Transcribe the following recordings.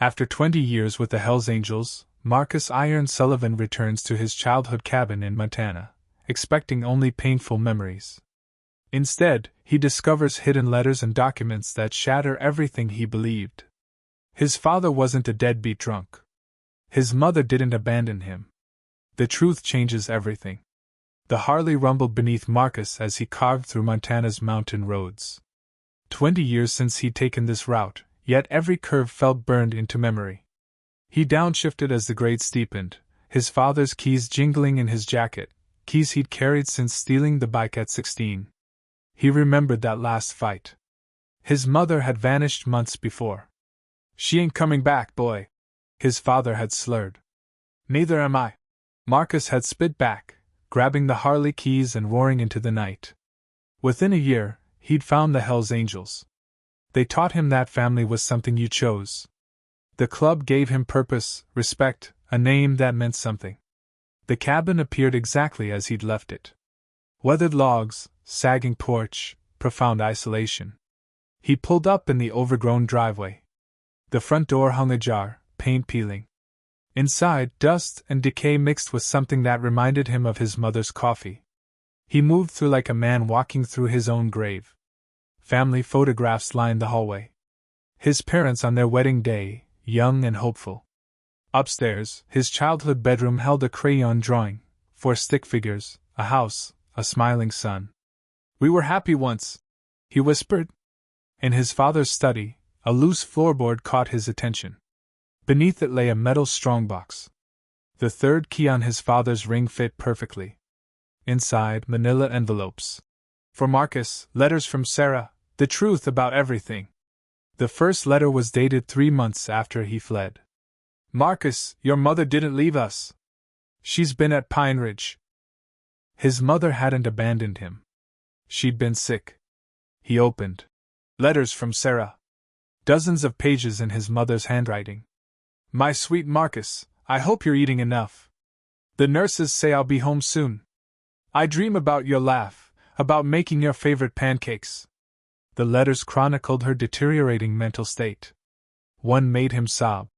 After 20 years with the Hells Angels, Marcus Iron Sullivan returns to his childhood cabin in Montana, expecting only painful memories. Instead, he discovers hidden letters and documents that shatter everything he believed. His father wasn't a deadbeat drunk. His mother didn't abandon him. The truth changes everything. The Harley rumbled beneath Marcus as he carved through Montana's mountain roads. 20 years since he'd taken this route, yet every curve felt burned into memory. He downshifted as the grade steepened, his father's keys jingling in his jacket, keys he'd carried since stealing the bike at 16. He remembered that last fight. His mother had vanished months before. "She ain't coming back, boy," his father had slurred. "Neither am I," Marcus had spit back, grabbing the Harley keys and roaring into the night. Within a year, he'd found the Hells Angels. They taught him that family was something you chose. The club gave him purpose, respect, a name that meant something. The cabin appeared exactly as he'd left it. Weathered logs, sagging porch, profound isolation. He pulled up in the overgrown driveway. The front door hung ajar, paint peeling. Inside, dust and decay mixed with something that reminded him of his mother's coffee. He moved through like a man walking through his own grave. Family photographs lined the hallway. His parents on their wedding day, young and hopeful. Upstairs, his childhood bedroom held a crayon drawing, 4 stick figures, a house, a smiling sun. "We were happy once," he whispered. In his father's study, a loose floorboard caught his attention. Beneath it lay a metal strongbox. The third key on his father's ring fit perfectly. Inside, manila envelopes. For Marcus, letters from Sarah, the truth about everything. The first letter was dated 3 months after he fled. "Marcus, your mother didn't leave us. She's been at Pine Ridge." His mother hadn't abandoned him. She'd been sick. He opened. Letters from Sarah. Dozens of pages in his mother's handwriting. "My sweet Marcus, I hope you're eating enough. The nurses say I'll be home soon. I dream about your laugh, about making your favorite pancakes." The letters chronicled her deteriorating mental state. One made him sob.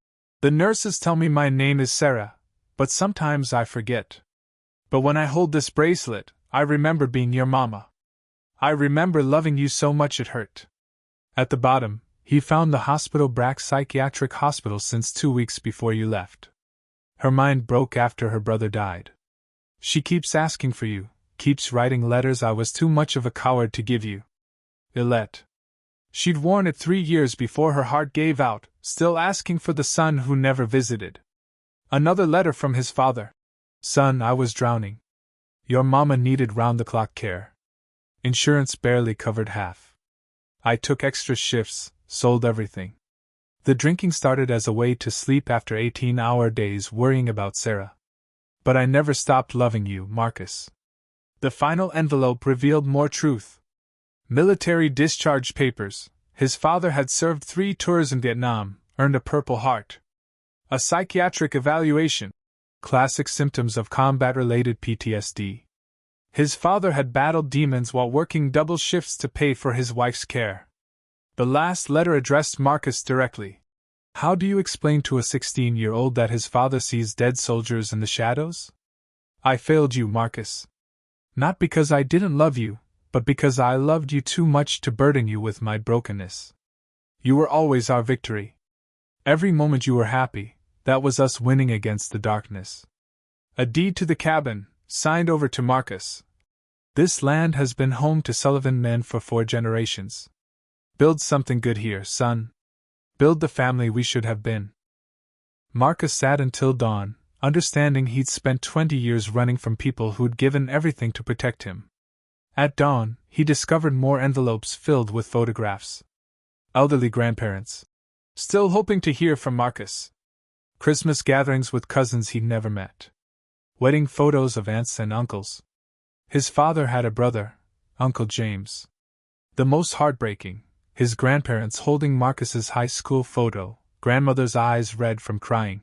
"The nurses tell me my name is Sarah, but sometimes I forget. But when I hold this bracelet, I remember being your mama. I remember loving you so much it hurt." At the bottom, he found the hospital Brack Psychiatric Hospital since 2 weeks before you left. Her mind broke after her brother died. "She keeps asking for you, keeps writing letters I was too much of a coward to give you. Illet." She'd worn it 3 years before her heart gave out, still asking for the son who never visited. Another letter from his father. "Son, I was drowning. Your mama needed round-the-clock care. Insurance barely covered half. I took extra shifts, sold everything. The drinking started as a way to sleep after 18-hour days worrying about Sarah. But I never stopped loving you, Marcus." The final envelope revealed more truth. Military discharge papers. His father had served 3 tours in Vietnam, earned a Purple Heart. A psychiatric evaluation. Classic symptoms of combat-related PTSD. His father had battled demons while working double shifts to pay for his wife's care. The last letter addressed Marcus directly. "How do you explain to a 16-year-old that his father sees dead soldiers in the shadows? I failed you, Marcus. Not because I didn't love you, but because I loved you too much to burden you with my brokenness. You were always our victory. Every moment you were happy, that was us winning against the darkness." A deed to the cabin, signed over to Marcus. "This land has been home to Sullivan men for 4 generations. Build something good here, son. Build the family we should have been." Marcus sat until dawn, understanding he'd spent 20 years running from people who'd given everything to protect him. At dawn, he discovered more envelopes filled with photographs. Elderly grandparents. Still hoping to hear from Marcus. Christmas gatherings with cousins he'd never met. Wedding photos of aunts and uncles. His father had a brother, Uncle James. The most heartbreaking, his grandparents holding Marcus's high school photo, grandmother's eyes red from crying.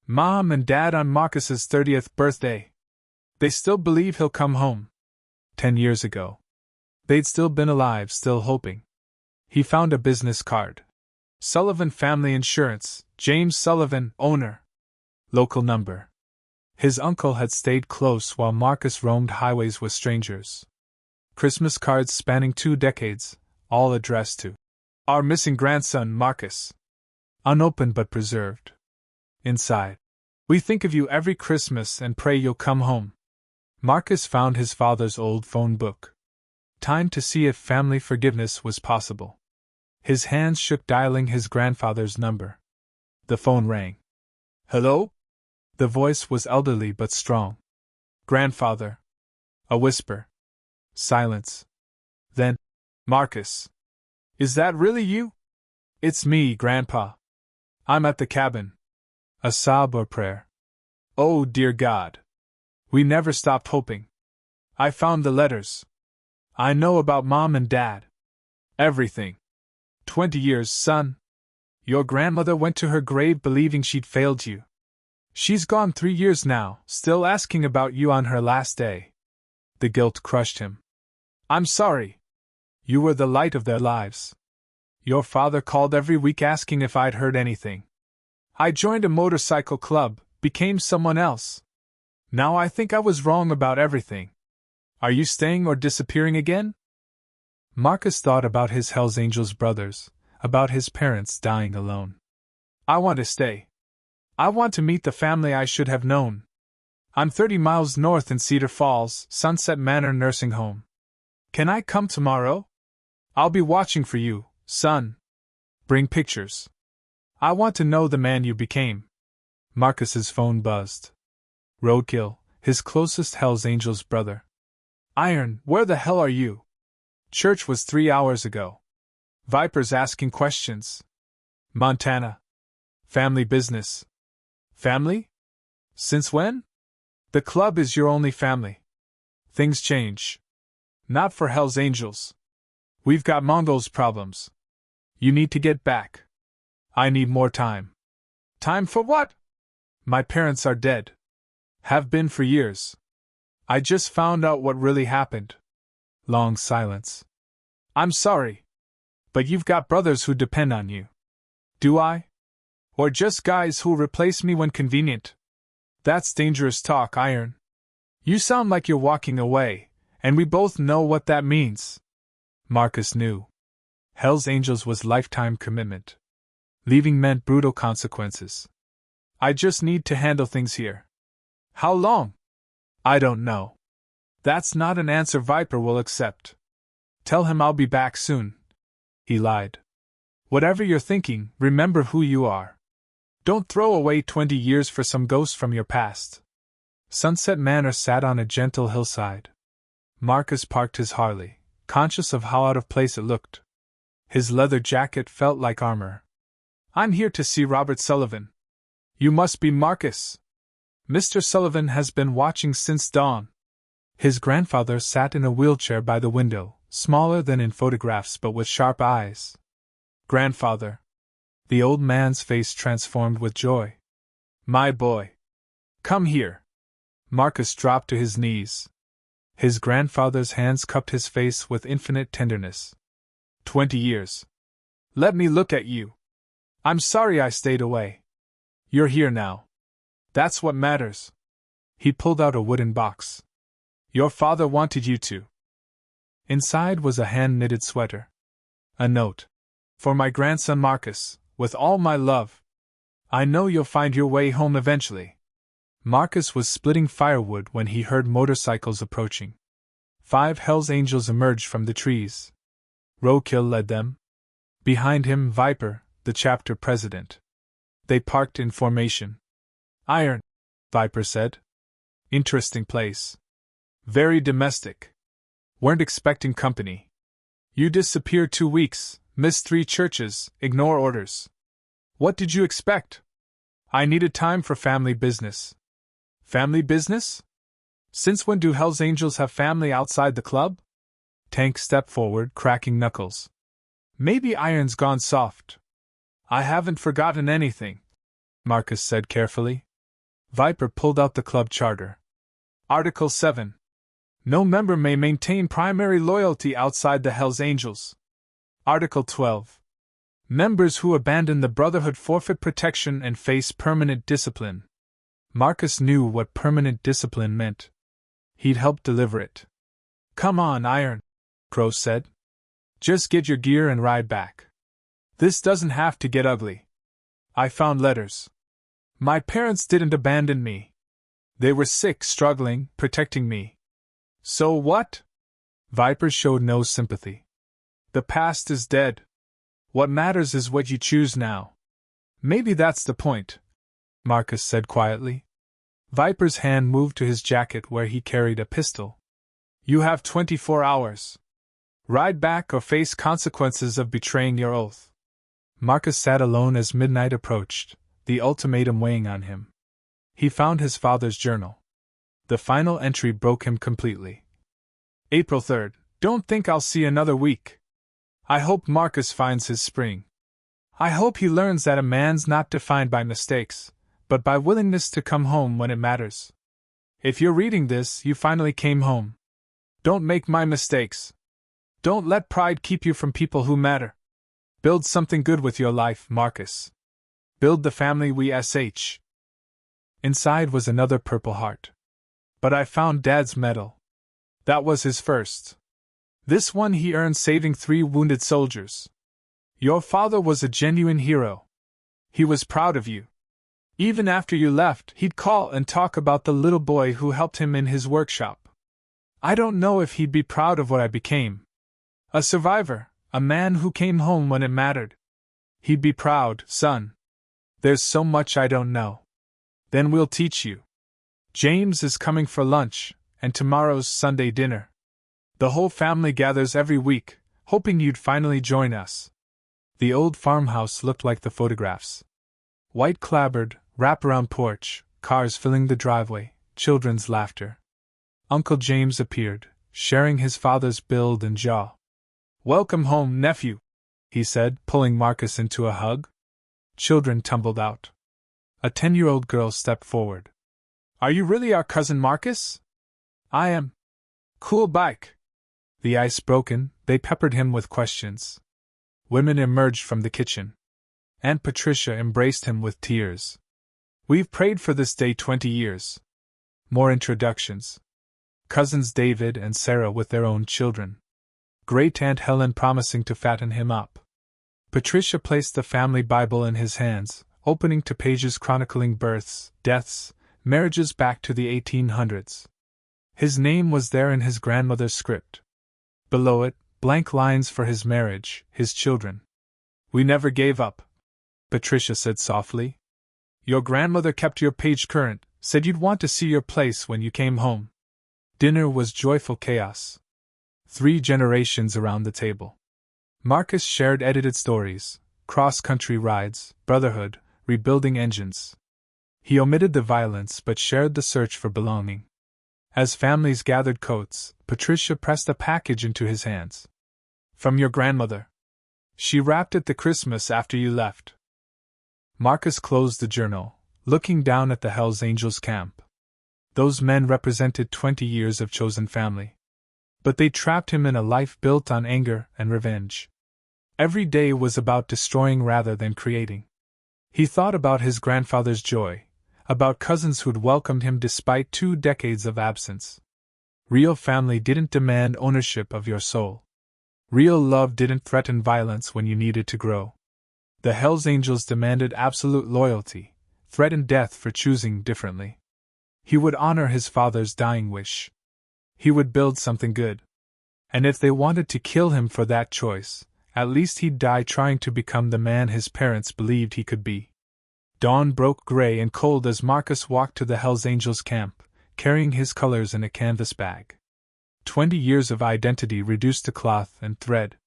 Mom and Dad on Marcus's 30th birthday. They still believe he'll come home. 10 years ago. They'd still been alive, still hoping. He found a business card. Sullivan Family Insurance, James Sullivan, owner. Local number. His uncle had stayed close while Marcus roamed highways with strangers. Christmas cards spanning 2 decades, all addressed to our missing grandson, Marcus. Unopened but preserved. Inside. We think of you every Christmas and pray you'll come home. Marcus found his father's old phone book. Time to see if family forgiveness was possible. His hands shook dialing his grandfather's number. The phone rang. Hello? The voice was elderly but strong. Grandfather. A whisper. Silence. Then, Marcus. Is that really you? It's me, Grandpa. I'm at the cabin. A sob or prayer. Oh, dear God. We never stopped hoping. I found the letters. I know about Mom and Dad. Everything. 20 years, son. Your grandmother went to her grave believing she'd failed you. She's gone 3 years now, still asking about you on her last day. The guilt crushed him. I'm sorry. You were the light of their lives. Your father called every week asking if I'd heard anything. I joined a motorcycle club, became someone else. Now I think I was wrong about everything. Are you staying or disappearing again? Marcus thought about his Hells Angels brothers, about his parents dying alone. I want to stay. I want to meet the family I should have known. I'm 30 miles north in Cedar Falls, Sunset Manor Nursing Home. Can I come tomorrow? I'll be watching for you, son. Bring pictures. I want to know the man you became. Marcus's phone buzzed. Roadkill, his closest Hells Angels brother. Iron, where the hell are you? Church was 3 hours ago. Viper's asking questions. Montana. Family business. Family? Since when? The club is your only family. Things change. Not for Hells Angels. We've got Mongols problems. You need to get back. I need more time. Time for what? My parents are dead. Have been for years. I just found out what really happened. Long silence. I'm sorry. But you've got brothers who depend on you. Do I? Or just guys who'll replace me when convenient? That's dangerous talk, Iron. You sound like you're walking away, and we both know what that means. Marcus knew. Hells Angels was lifetime commitment. Leaving meant brutal consequences. I just need to handle things here. How long? I don't know. That's not an answer Viper will accept. Tell him I'll be back soon. He lied. Whatever you're thinking, remember who you are. Don't throw away 20 years for some ghost from your past. Sunset Manor sat on a gentle hillside. Marcus parked his Harley, conscious of how out of place it looked. His leather jacket felt like armor. I'm here to see Robert Sullivan. You must be Marcus. Mr. Sullivan has been watching since dawn. His grandfather sat in a wheelchair by the window, smaller than in photographs but with sharp eyes. Grandfather. The old man's face transformed with joy. My boy. Come here. Marcus dropped to his knees. His grandfather's hands cupped his face with infinite tenderness. 20 years. Let me look at you. I'm sorry I stayed away. You're here now. That's what matters. He pulled out a wooden box. Your father wanted you to. Inside was a hand-knitted sweater. A note. For my grandson Marcus, with all my love. I know you'll find your way home eventually. Marcus was splitting firewood when he heard motorcycles approaching. 5 Hells Angels emerged from the trees. Roadkill led them. Behind him, Viper, the chapter president. They parked in formation. Iron, Viper said. Interesting place. Very domestic. Weren't expecting company. You disappeared 2 weeks, missed 3 churches, ignore orders. What did you expect? I needed time for family business. Family business? Since when do Hells Angels have family outside the club? Tank stepped forward, cracking knuckles. Maybe Iron's gone soft. I haven't forgotten anything, Marcus said carefully. Viper pulled out the club charter. Article 7. No member may maintain primary loyalty outside the Hells Angels. Article 12. Members who abandon the Brotherhood forfeit protection and face permanent discipline. Marcus knew what permanent discipline meant. He'd helped deliver it. Come on, Iron, Crow said. Just get your gear and ride back. This doesn't have to get ugly. I found letters. My parents didn't abandon me. They were sick, struggling, protecting me. So what? Viper showed no sympathy. The past is dead. What matters is what you choose now. Maybe that's the point, Marcus said quietly. Viper's hand moved to his jacket where he carried a pistol. You have 24 hours. Ride back or face consequences of betraying your oath. Marcus sat alone as midnight approached, the ultimatum weighing on him. He found his father's journal. The final entry broke him completely. April 3rd. Don't think I'll see another week. I hope Marcus finds his spring. I hope he learns that a man's not defined by mistakes, but by willingness to come home when it matters. If you're reading this, you finally came home. Don't make my mistakes. Don't let pride keep you from people who matter. Build something good with your life, Marcus. Build the family we sh. Inside was another purple heart. But I found Dad's medal. That was his first. This one he earned saving 3 wounded soldiers. Your father was a genuine hero. He was proud of you. Even after you left, he'd call and talk about the little boy who helped him in his workshop. I don't know if he'd be proud of what I became. A survivor, a man who came home when it mattered. He'd be proud, son. There's so much I don't know. Then we'll teach you. James is coming for lunch, and tomorrow's Sunday dinner. The whole family gathers every week, hoping you'd finally join us. The old farmhouse looked like the photographs. White clapboard, wraparound porch, cars filling the driveway, children's laughter. Uncle James appeared, sharing his father's build and jaw. Welcome home, nephew, he said, pulling Marcus into a hug. Children tumbled out. A 10-year-old girl stepped forward. Are you really our cousin Marcus? I am. Cool bike. The ice broken, they peppered him with questions. Women emerged from the kitchen. Aunt Patricia embraced him with tears. We've prayed for this day 20 years. More introductions. Cousins David and Sarah with their own children. Great Aunt Helen promising to fatten him up. Patricia placed the family Bible in his hands, opening to pages chronicling births, deaths, marriages back to the 1800s. His name was there in his grandmother's script. Below it, blank lines for his marriage, his children. We never gave up, Patricia said softly. Your grandmother kept your page current, said you'd want to see your place when you came home. Dinner was joyful chaos. 3 generations around the table. Marcus shared edited stories, cross-country rides, brotherhood, rebuilding engines. He omitted the violence but shared the search for belonging. As families gathered coats, Patricia pressed a package into his hands. From your grandmother. She wrapped it the Christmas after you left. Marcus closed the journal, looking down at the Hells Angels camp. Those men represented 20 years of chosen family. But they trapped him in a life built on anger and revenge. Every day was about destroying rather than creating. He thought about his grandfather's joy, about cousins who'd welcomed him despite 2 decades of absence. Real family didn't demand ownership of your soul. Real love didn't threaten violence when you needed to grow. The Hells Angels demanded absolute loyalty, threatened death for choosing differently. He would honor his father's dying wish. He would build something good. And if they wanted to kill him for that choice, at least he'd die trying to become the man his parents believed he could be. Dawn broke gray and cold as Marcus walked to the Hells Angels camp, carrying his colors in a canvas bag. 20 years of identity reduced to cloth and thread.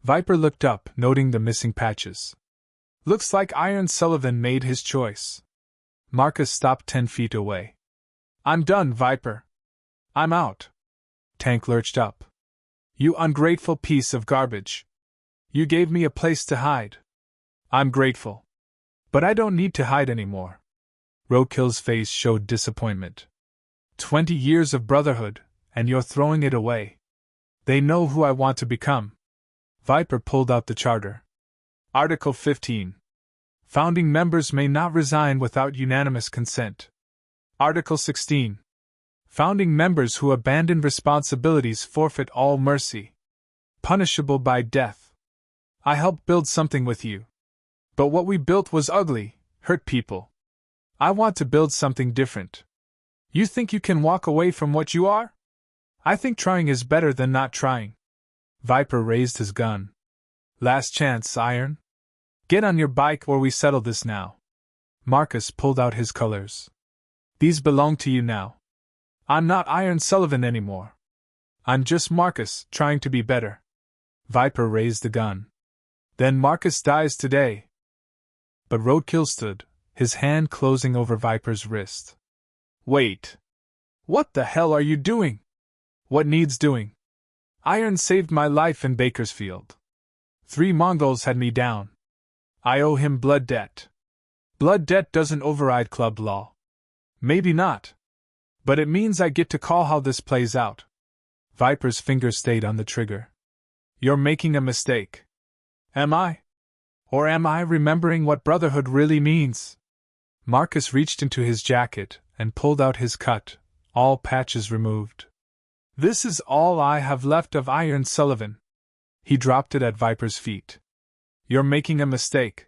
Viper looked up, noting the missing patches. Looks like Iron Sullivan made his choice. Marcus stopped 10 feet away. I'm done, Viper. I'm out. Tank lurched up. You ungrateful piece of garbage. You gave me a place to hide. I'm grateful. But I don't need to hide anymore. Roadkill's face showed disappointment. 20 years of brotherhood, and you're throwing it away. They know who I want to become. Viper pulled out the charter. Article 15. Founding members may not resign without unanimous consent. Article 16. Founding members who abandon responsibilities forfeit all mercy. Punishable by death. I helped build something with you. But what we built was ugly, hurt people. I want to build something different. You think you can walk away from what you are? I think trying is better than not trying. Viper raised his gun. Last chance, Iron. Get on your bike or we settle this now. Marcus pulled out his colors. These belong to you now. I'm not Iron Sullivan anymore. I'm just Marcus, trying to be better. Viper raised the gun. Then Marcus dies today. But Roadkill stood, his hand closing over Viper's wrist. Wait. What the hell are you doing? What needs doing? Iron saved my life in Bakersfield. 3 Mongols had me down. I owe him blood debt. Blood debt doesn't override club law. Maybe not. But it means I get to call how this plays out. Viper's finger stayed on the trigger. You're making a mistake. Am I? Or am I remembering what brotherhood really means? Marcus reached into his jacket and pulled out his cut, all patches removed. This is all I have left of Iron Sullivan. He dropped it at Viper's feet. You're making a mistake,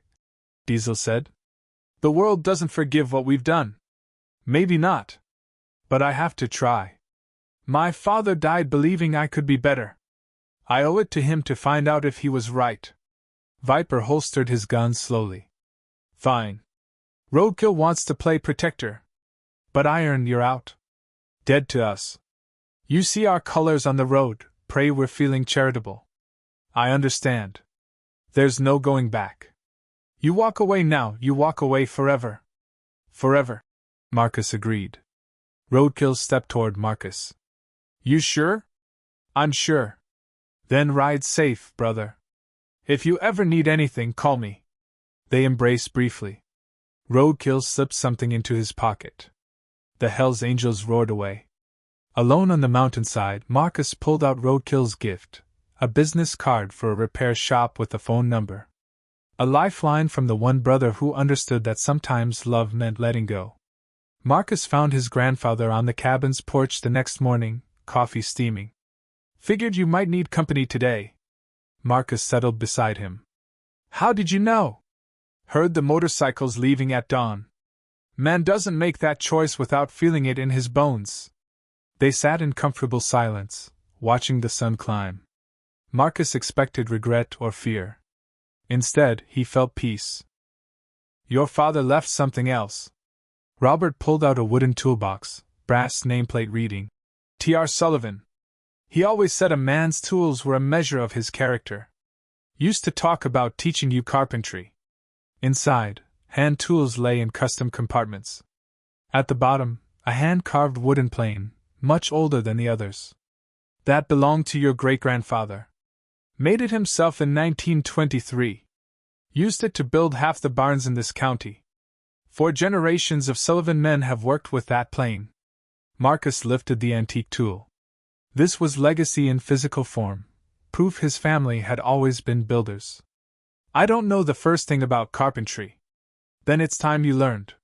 Diesel said. The world doesn't forgive what we've done. Maybe not. But I have to try. My father died believing I could be better. I owe it to him to find out if he was right. Viper holstered his gun slowly. Fine. Roadkill wants to play protector. But Iron, you're out. Dead to us. You see our colors on the road, pray we're feeling charitable. I understand. There's no going back. You walk away now, you walk away forever. Forever. Marcus agreed. Roadkill stepped toward Marcus. You sure? I'm sure. Then ride safe, brother. If you ever need anything, call me. They embraced briefly. Roadkill slipped something into his pocket. The Hells Angels roared away. Alone on the mountainside, Marcus pulled out Roadkill's gift, a business card for a repair shop with a phone number. A lifeline from the one brother who understood that sometimes love meant letting go. Marcus found his grandfather on the cabin's porch the next morning, coffee steaming. Figured you might need company today. Marcus settled beside him. How did you know? Heard the motorcycles leaving at dawn. Man doesn't make that choice without feeling it in his bones. They sat in comfortable silence, watching the sun climb. Marcus expected regret or fear. Instead, he felt peace. Your father left something else. Robert pulled out a wooden toolbox, brass nameplate reading, T.R. Sullivan. He always said a man's tools were a measure of his character. Used to talk about teaching you carpentry. Inside, hand tools lay in custom compartments. At the bottom, a hand-carved wooden plane, much older than the others. That belonged to your great-grandfather. Made it himself in 1923. Used it to build half the barns in this county. 4 generations of Sullivan men have worked with that plane. Marcus lifted the antique tool. This was legacy in physical form, proof his family had always been builders. I don't know the first thing about carpentry. Then it's time you learned.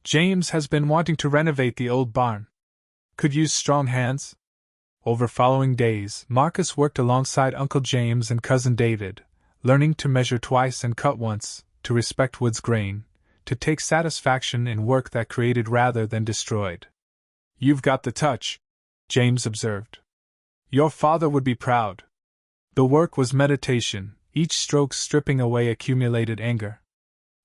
James has been wanting to renovate the old barn. Could use strong hands. Over following days, Marcus worked alongside Uncle James and Cousin David, learning to measure twice and cut once, to respect wood's grain, to take satisfaction in work that created rather than destroyed. You've got the touch, James observed. Your father would be proud. The work was meditation, each stroke stripping away accumulated anger.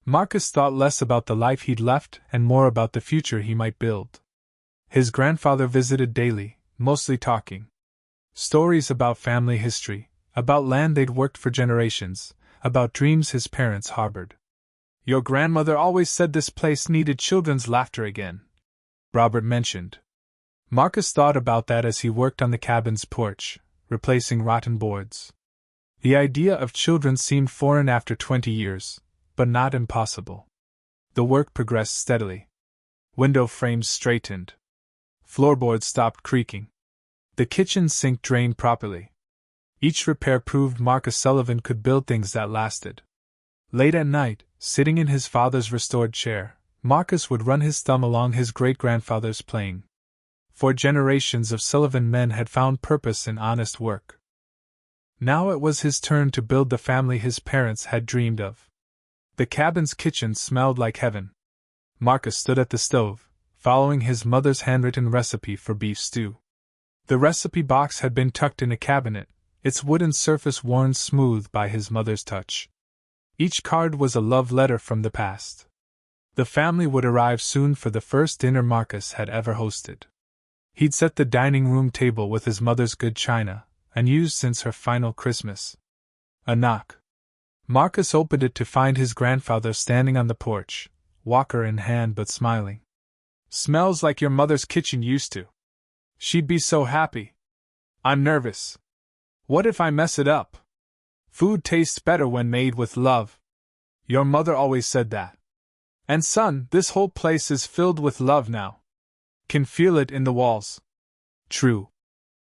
Marcus thought less about the life he'd left and more about the future he might build. His grandfather visited daily, mostly talking. Stories about family history, about land they'd worked for generations, about dreams his parents harbored. Your grandmother always said this place needed children's laughter again, Robert mentioned. Marcus thought about that as he worked on the cabin's porch, replacing rotten boards. The idea of children seemed foreign after 20 years, but not impossible. The work progressed steadily. Window frames straightened. Floorboards stopped creaking. The kitchen sink drained properly. Each repair proved Marcus Sullivan could build things that lasted. Late at night, sitting in his father's restored chair, Marcus would run his thumb along his great-grandfather's playing. 4 generations of Sullivan men had found purpose in honest work. Now it was his turn to build the family his parents had dreamed of. The cabin's kitchen smelled like heaven. Marcus stood at the stove, following his mother's handwritten recipe for beef stew. The recipe box had been tucked in a cabinet, its wooden surface worn smooth by his mother's touch. Each card was a love letter from the past. The family would arrive soon for the first dinner Marcus had ever hosted. He'd set the dining room table with his mother's good china, unused since her final Christmas. A knock. Marcus opened it to find his grandfather standing on the porch, walker in hand but smiling. "Smells like your mother's kitchen used to. She'd be so happy. I'm nervous. What if I mess it up? Food tastes better when made with love. Your mother always said that. And son, this whole place is filled with love now. Can feel it in the walls." True.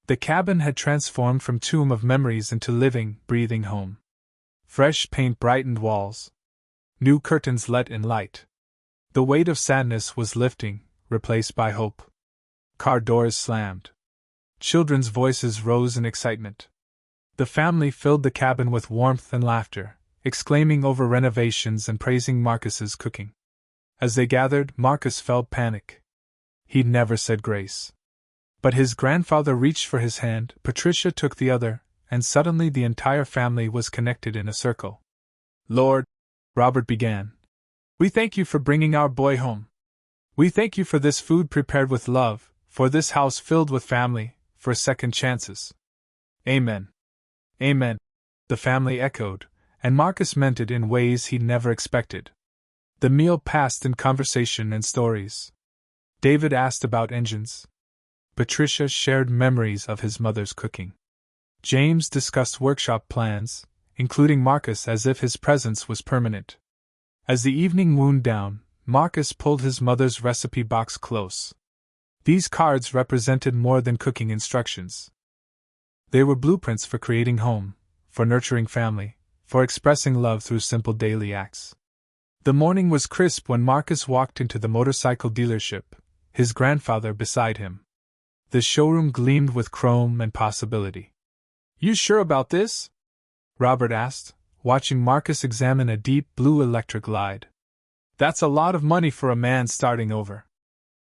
The cabin had transformed from tomb of memories into living, breathing home. Fresh paint brightened walls. New curtains let in light. The weight of sadness was lifting, replaced by hope. Car doors slammed. Children's voices rose in excitement. The family filled the cabin with warmth and laughter, exclaiming over renovations and praising Marcus's cooking. As they gathered, Marcus felt panic. He'd never said grace. But his grandfather reached for his hand, Patricia took the other, and suddenly the entire family was connected in a circle. "Lord," Robert began, "we thank you for bringing our boy home. We thank you for this food prepared with love, for this house filled with family, for second chances." "Amen. Amen," the family echoed, and Marcus meant it in ways he never expected. The meal passed in conversation and stories. David asked about engines. Patricia shared memories of his mother's cooking. James discussed workshop plans, including Marcus as if his presence was permanent. As the evening wound down, Marcus pulled his mother's recipe box close. These cards represented more than cooking instructions. They were blueprints for creating home, for nurturing family, for expressing love through simple daily acts. The morning was crisp when Marcus walked into the motorcycle dealership, his grandfather beside him. The showroom gleamed with chrome and possibility. "You sure about this?" Robert asked, watching Marcus examine a deep blue electric Glide. "That's a lot of money for a man starting over."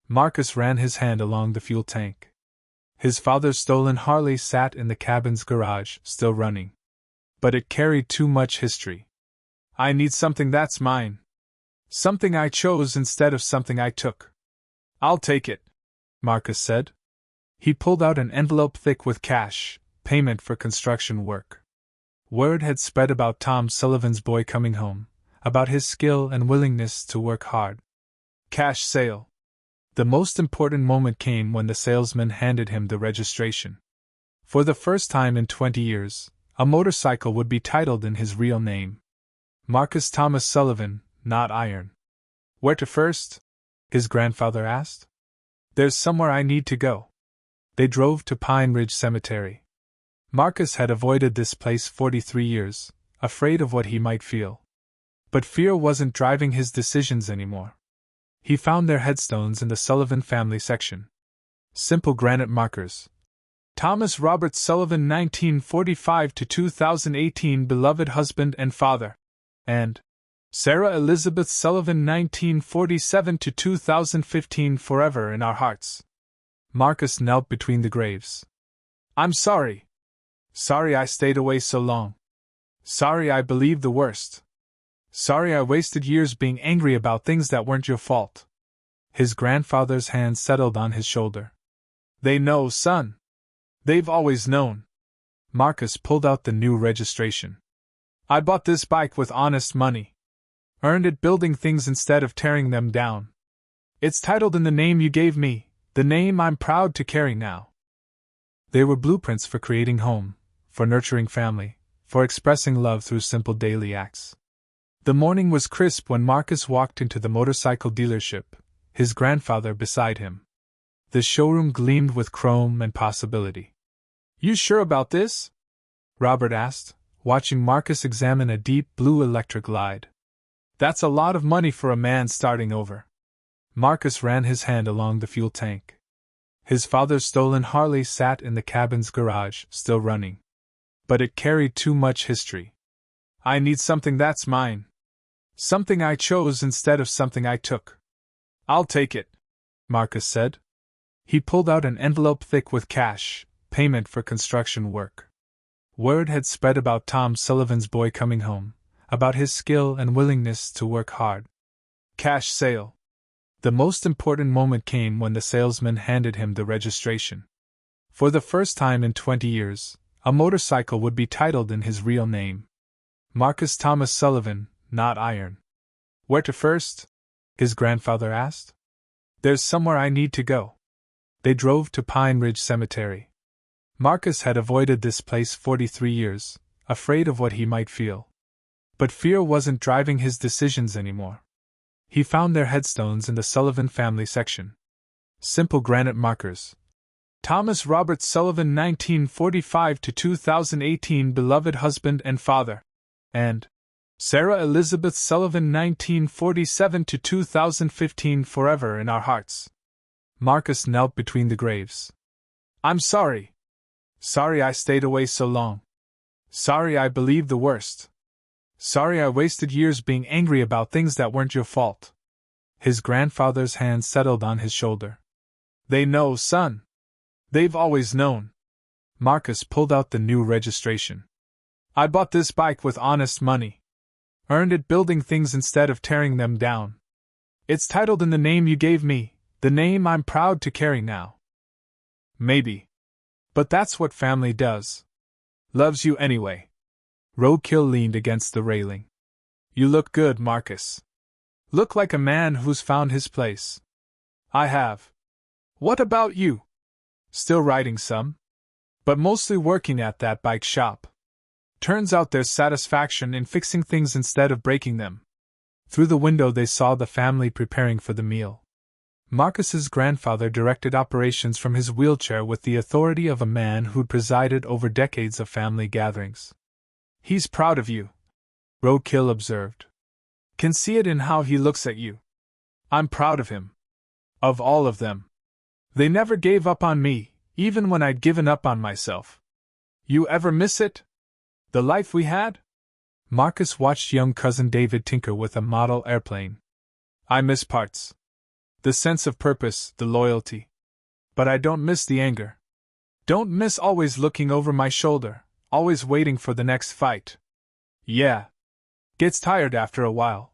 Marcus ran his hand along the fuel tank. His father's stolen Harley sat in the cabin's garage, still running. But it carried too much history. "I need something that's mine. Something I chose instead of something I took." "I'll take it," Marcus said. He pulled out an envelope thick with cash, payment for construction work. Word had spread about Tom Sullivan's boy coming home, about his skill and willingness to work hard. Cash sale. The most important moment came when the salesman handed him the registration. For the first time in 20 years, a motorcycle would be titled in his real name. Marcus Thomas Sullivan, not Iron. "Where to first?" his grandfather asked. "There's somewhere I need to go." They drove to Pine Ridge Cemetery. Marcus had avoided this place 43 years, afraid of what he might feel. But fear wasn't driving his decisions anymore. He found their headstones in the Sullivan family section. Simple granite markers. Thomas Robert Sullivan 1945 to 2018 beloved husband and father. And Sarah Elizabeth Sullivan 1947 to 2015 forever in our hearts. Marcus knelt between the graves. "I'm sorry. Sorry I stayed away so long. Sorry I believed the worst. Sorry I wasted years being angry about things that weren't your fault." His grandfather's hand settled on his shoulder. "They know, son. They've always known." Marcus pulled out the new registration. "I bought this bike with honest money. Earned it building things instead of tearing them down. It's titled in the name you gave me, the name I'm proud to carry now." They were blueprints for creating home, for nurturing family, for expressing love through simple daily acts. The morning was crisp when Marcus walked into the motorcycle dealership, his grandfather beside him. The showroom gleamed with chrome and possibility. "You sure about this?" Robert asked, watching Marcus examine a deep blue electric glide. That's a lot of money for a man starting over. Marcus ran his hand along the fuel tank. His father's stolen Harley sat in the cabin's garage, still running. But it carried too much history. I need something that's mine. Something I chose instead of something I took. I'll take it, Marcus said. He pulled out an envelope thick with cash, payment for construction work. Word had spread about Tom Sullivan's boy coming home, about his skill and willingness to work hard. Cash sale. The most important moment came when the salesman handed him the registration. For the first time in 20 years, a motorcycle would be titled in his real name. Marcus Thomas Sullivan, not Iron. Where to first? His grandfather asked. There's somewhere I need to go. They drove to Pine Ridge Cemetery. Marcus had avoided this place 43 years, afraid of what he might feel. But fear wasn't driving his decisions anymore. He found their headstones in the Sullivan family section. Simple granite markers. Thomas Robert Sullivan 1945 to 2018 beloved husband and father. And Sarah Elizabeth Sullivan 1947 to 2015 forever in our hearts. Marcus knelt between the graves. I'm sorry. Sorry I stayed away so long. Sorry I believed the worst. Sorry I wasted years being angry about things that weren't your fault. His grandfather's hand settled on his shoulder. They know, son. They've always known. Marcus pulled out the new registration. I bought this bike with honest money. Earned it building things instead of tearing them down. It's titled in the name you gave me, the name I'm proud to carry now. Maybe. But that's what family does. Loves you anyway. Roadkill leaned against the railing. You look good, Marcus. Look like a man who's found his place. I have. What about you? Still riding some? But mostly working at that bike shop. Turns out there's satisfaction in fixing things instead of breaking them. Through the window they saw the family preparing for the meal. Marcus's grandfather directed operations from his wheelchair with the authority of a man who'd presided over decades of family gatherings. He's proud of you, Roadkill observed. Can see it in how he looks at you. I'm proud of him. Of all of them. They never gave up on me, even when I'd given up on myself. You ever miss it? The life we had? Marcus watched young cousin David tinker with a model airplane. I miss parts. The sense of purpose, the loyalty. But I don't miss the anger. Don't miss always looking over my shoulder, always waiting for the next fight. Yeah. Gets tired after a while.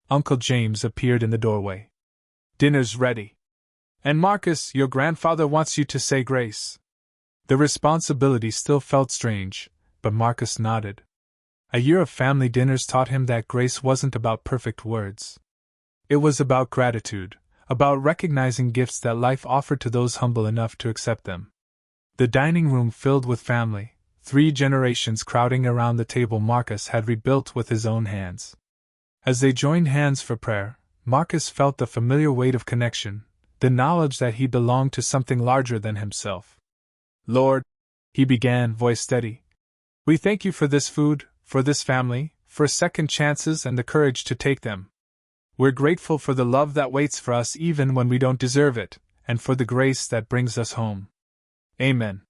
Uncle James appeared in the doorway. Dinner's ready. And Marcus, your grandfather wants you to say grace. The responsibility still felt strange, but Marcus nodded. A year of family dinners taught him that grace wasn't about perfect words. It was about gratitude, about recognizing gifts that life offered to those humble enough to accept them. The dining room filled with family, 3 generations crowding around the table Marcus had rebuilt with his own hands. As they joined hands for prayer, Marcus felt the familiar weight of connection, the knowledge that he belonged to something larger than himself. Lord, he began, voice steady, we thank you for this food, for this family, for second chances and the courage to take them. We're grateful for the love that waits for us even when we don't deserve it, and for the grace that brings us home. Amen.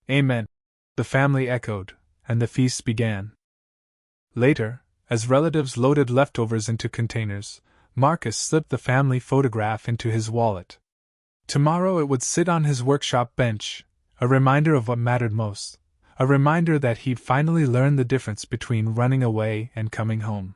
Amen. The family echoed, and the feast began. Later, as relatives loaded leftovers into containers, Marcus slipped the family photograph into his wallet. Tomorrow it would sit on his workshop bench, a reminder of what mattered most, a reminder that he'd finally learned the difference between running away and coming home.